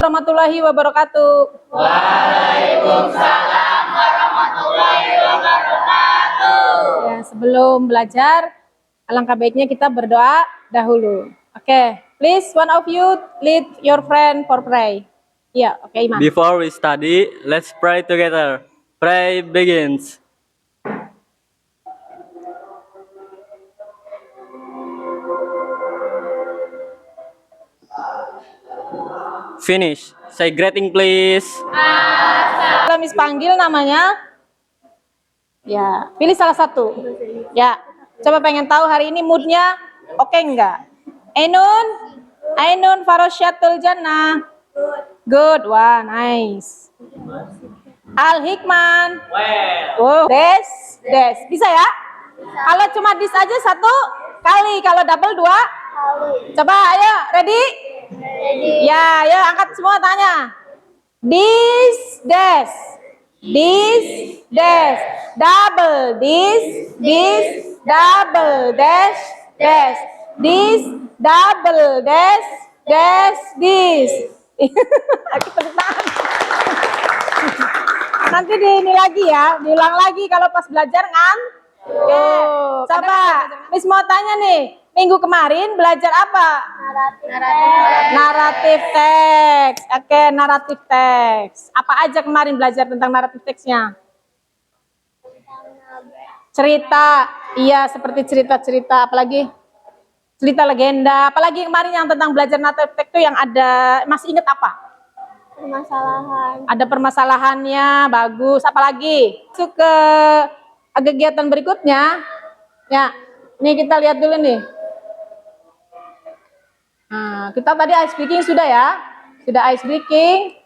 Warahmatullahi wabarakatuh. Waalaikumsalam warahmatullahi wabarakatuh. Ya, sebelum belajar, alangkah baiknya kita berdoa dahulu. Oke, please one of you lead your friend for pray. Ya, oke, Iman. Before we study, let's pray together. Pray begins. Finish. Say greeting please. Kalau Miss panggil namanya, ya, pilih salah satu. Ya, coba pengen tahu hari ini moodnya oke enggak? Ainun Farosyatul Jannah. Good, wah, nice. Al Hikman. Oh, Des. Bisa ya? Kalau cuma dis aja satu kali, kalau double dua. Coba, ayo, ready? Ya, ayo angkat semua tanya. Dis, des. Double, dis, double, dash, dis, double, dash, dis. Tepuk tangan. Nanti ini lagi ya, diulang lagi kalau pas belajar kan? Oke, coba Miss mau tanya nih, minggu kemarin belajar apa? Naratif teks. Oke, naratif teks. Apa aja kemarin belajar tentang naratif teksnya? Cerita, iya seperti cerita-cerita, apalagi cerita legenda. Apalagi kemarin yang tentang belajar naratif teks itu yang ada, masih ingat apa? Permasalahan. Ada permasalahannya, bagus. Apalagi? Masuk ke kegiatan berikutnya. Ya, nih kita lihat dulu nih. Nah, kita tadi ice breaking sudah ya? Sudah ice breaking.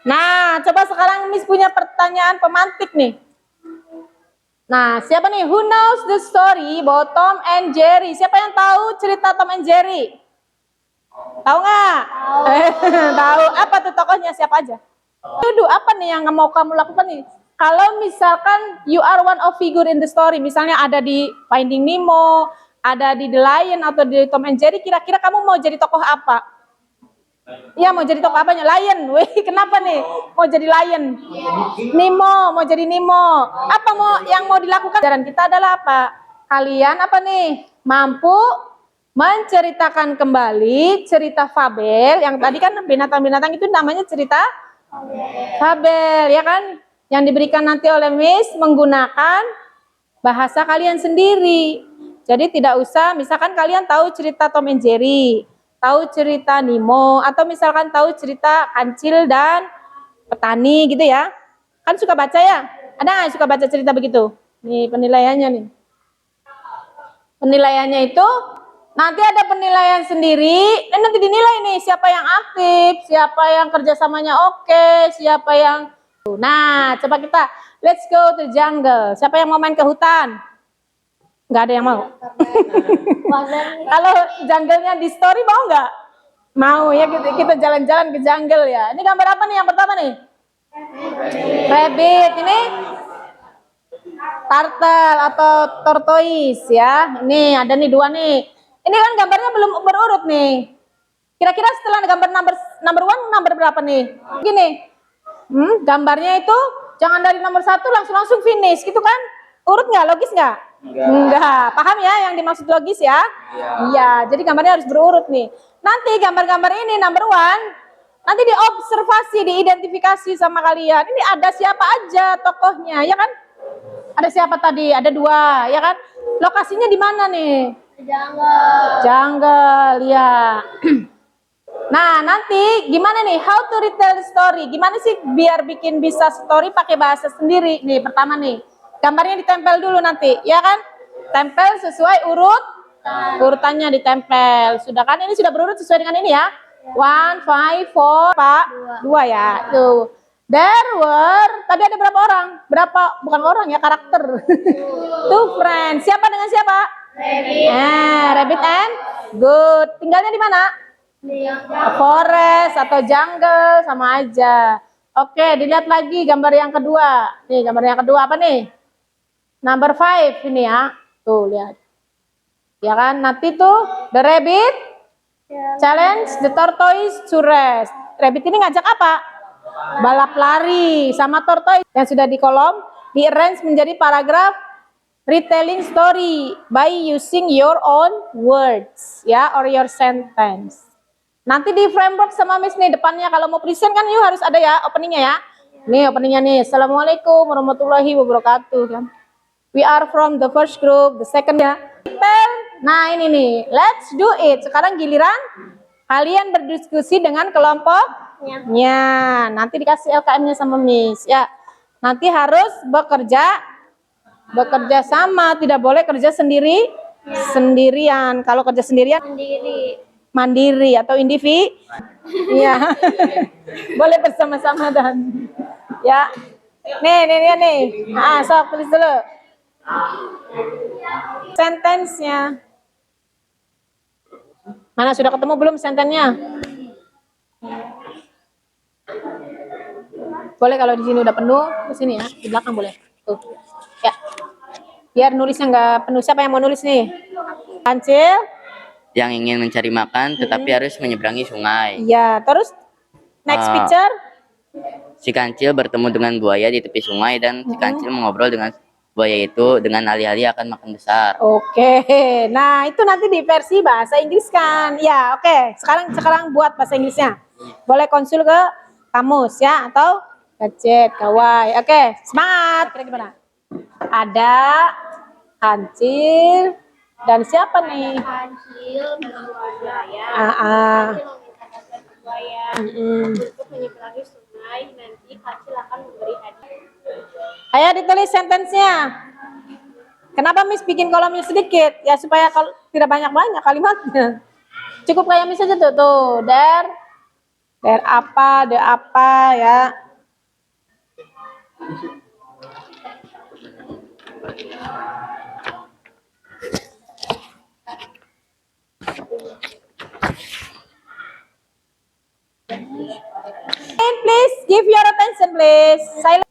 Nah, coba sekarang Miss punya pertanyaan pemantik nih. Nah, siapa nih? Who knows the story about Tom and Jerry? Siapa yang tahu cerita Tom and Jerry? Tahu nggak? Tahu. Apa tuh tokohnya? Siapa aja? Tuduh apa nih yang mau kamu lakukan nih? Kalau misalkan you are one of figure in the story, misalnya ada di Finding Nemo, ada di The Lion atau di Tom and Jerry, kira-kira kamu mau jadi tokoh apa? Iya, mau jadi tokoh apanya? Lion. Wih, kenapa nih? Mau jadi Lion? Nemo, mau jadi Nemo. Apa yang mau dilakukan? Ajaran kita adalah apa? Kalian apa nih? Mampu menceritakan kembali cerita fabel yang tadi kan binatang-binatang itu namanya cerita fabel, ya kan? Yang diberikan nanti oleh Miss menggunakan bahasa kalian sendiri. Jadi tidak usah, misalkan kalian tahu cerita Tom and Jerry, tahu cerita Nemo, atau misalkan tahu cerita Kancil dan Petani gitu ya. Kan suka baca ya? Ada nggak yang suka baca cerita begitu? Nih penilaiannya nih. Penilaiannya itu nanti ada penilaian sendiri, dan nanti dinilai nih siapa yang aktif, siapa yang kerjasamanya oke, siapa yang... Nah, coba kita, let's go to jungle. Siapa yang mau main ke hutan? Nggak ada yang mau. Kalau jungle-nya di story mau nggak? Mau ya, kita jalan-jalan ke jungle ya. Ini gambar apa nih yang pertama nih? Rabbit. Ini turtle atau tortoise ya. Ini ada nih dua nih. Ini kan gambarnya belum berurut nih. Kira-kira setelah gambar number one, number berapa nih? Gini, gambarnya itu jangan dari nomor 1 langsung finish gitu kan? Urut nggak? Logis nggak? Enggak. Paham ya yang dimaksud logis ya? Iya. Jadi gambarnya harus berurut nih. Nanti gambar-gambar ini number one, nanti diobservasi, diidentifikasi sama kalian. Ini ada siapa aja tokohnya, ya kan? Ada siapa tadi? Ada 2, ya kan? Lokasinya di mana nih? Jungle, ya. Nah, nanti gimana nih? How to retell story? Gimana sih biar bikin bisa story pakai bahasa sendiri? Nih, pertama nih. Gambarnya ditempel dulu nanti, ya kan? Tempel sesuai urutannya ditempel. Sudah kan? Ini sudah berurut sesuai dengan ini ya. 1, 5, 4, Pak. 2 ya. Tuh. There were, tadi ada berapa orang? Bukan orang ya, karakter. 2 friends. Siapa dengan siapa? Rabbit and Good. Tinggalnya di mana? Forest atau jungle sama aja. Oke, dilihat lagi gambar yang kedua. Nih, gambar yang kedua apa nih? Number 5 ini ya. Tuh, lihat. Ya kan, nanti tuh the rabbit challenge the tortoise to rest. Rabbit ini ngajak apa? Balap lari. Sama tortoise yang sudah di kolom, di-arrange menjadi paragraf retelling story by using your own words, ya, or your sentence. Nanti di framework sama Miss nih depannya kalau mau present kan you harus ada ya openingnya ya. Nih openingnya nih. Assalamualaikum warahmatullahi wabarakatuh kan. We are from the first group, the second ya. Nah ini nih, let's do it. Sekarang giliran kalian berdiskusi dengan kelompoknya. Nanti dikasih LKM-nya sama Miss ya. Nanti harus bekerja sama, tidak boleh kerja sendirian. Kalau kerja sendirian mandiri atau individu. Iya. Boleh bersama-sama dan ya. Nih. Sok tulis dulu. Sentence-nya. Mana sudah ketemu belum sentennya? Boleh kalau di sini udah penuh, ke sini ya, di belakang boleh. Tuh. Ya. Biar nulisnya nggak penuh. Siapa yang mau nulis nih? Kancil? Yang ingin mencari makan tetapi harus menyeberangi sungai. Iya, terus next picture. Si kancil bertemu dengan buaya di tepi sungai dan si kancil mengobrol dengan buaya itu dengan alih-alih akan makan besar. Oke. Nah, itu nanti di versi bahasa Inggris kan. Ya, oke. Sekarang buat bahasa Inggrisnya. Boleh konsul ke kamus ya atau gadget, kawai. Oke, semangat. Kira gimana? Ada kancil dan siapa nih? Kancil buaya. Buaya untuk menyeberangi sungai, nanti kancil akan memberi hadiah. Ayo ditulis sentence-nya. Kenapa Miss bikin kolomnya sedikit? Ya supaya kalau tidak banyak-banyak kalimatnya. Cukup kayak Miss aja tuh. There apa, the apa ya. Please give your attention please. Silent.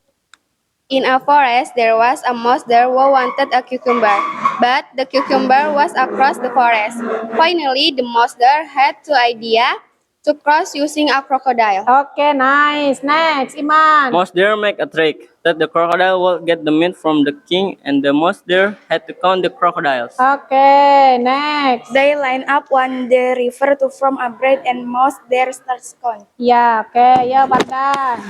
In a forest, there was a mouse there who wanted a cucumber, but the cucumber was across the forest. Finally, the mouse there had the idea to cross using a crocodile. Oke, nice. Next, Iman. Mouse there make a trick that the crocodile will get the meat from the king, and the mouse there had to count the crocodiles. Oke, next. They line up on the river to form a braid, and mouse there starts coin. Ya, oke, ya Bandan.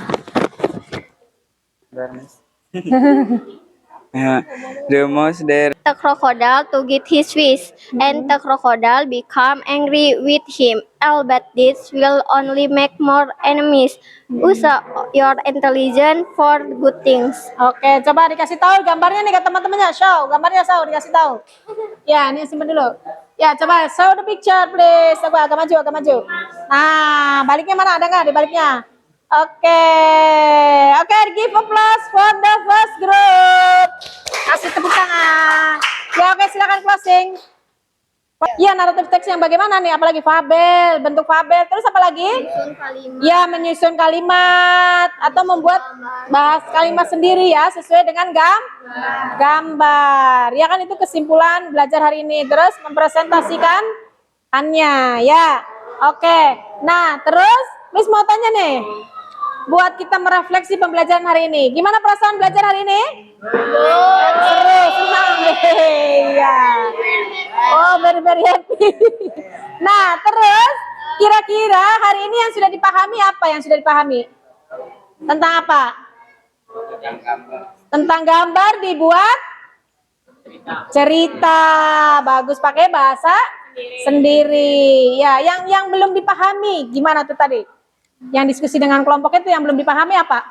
The mouse there The crocodile to get his fish, and the crocodile become angry with him. But this will only make more enemies. Use your intelligence for good things. Oke, coba dikasih tahu gambarnya nih ke teman-temannya. Show, gambarnya show, dikasih tahu. Ya, ini simpan dulu. Ya, coba show the picture please. Coba agak maju. Nah, baliknya mana? Ada nggak di baliknya? Oke, give applause for the first group. Kasih tepuk tangan. Ya, oke, silakan closing. Ya, naratif teks yang bagaimana nih? Apalagi fabel, bentuk fabel. Terus apa lagi? Ya, menyusun kalimat atau membuat bahas kalimat sendiri ya, sesuai dengan gambar. Ya kan itu kesimpulan belajar hari ini. Terus mempresentasikannya ya. Oke. Nah, terus Miss mau tanya nih. Buat kita merefleksi pembelajaran hari ini. Gimana perasaan belajar hari ini? Seru, senang. Iya. Oh, very happy. Nah, terus kira-kira hari ini yang sudah dipahami apa? Yang sudah dipahami? Tentang apa? Tentang gambar dibuat cerita. Bagus, pakai bahasa sendiri. Ya, yang belum dipahami gimana tuh tadi? Yang diskusi dengan kelompok itu yang belum dipahami apa?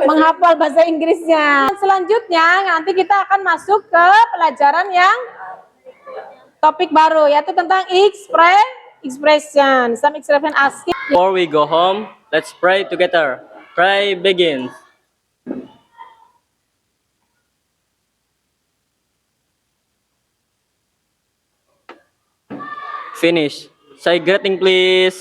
Menghafal bahasa Inggrisnya. Selanjutnya nanti kita akan masuk ke pelajaran yang topik baru, yaitu tentang expression. Some expression asking. Before we go home, let's pray together. Pray begins. Finish. Say greeting please.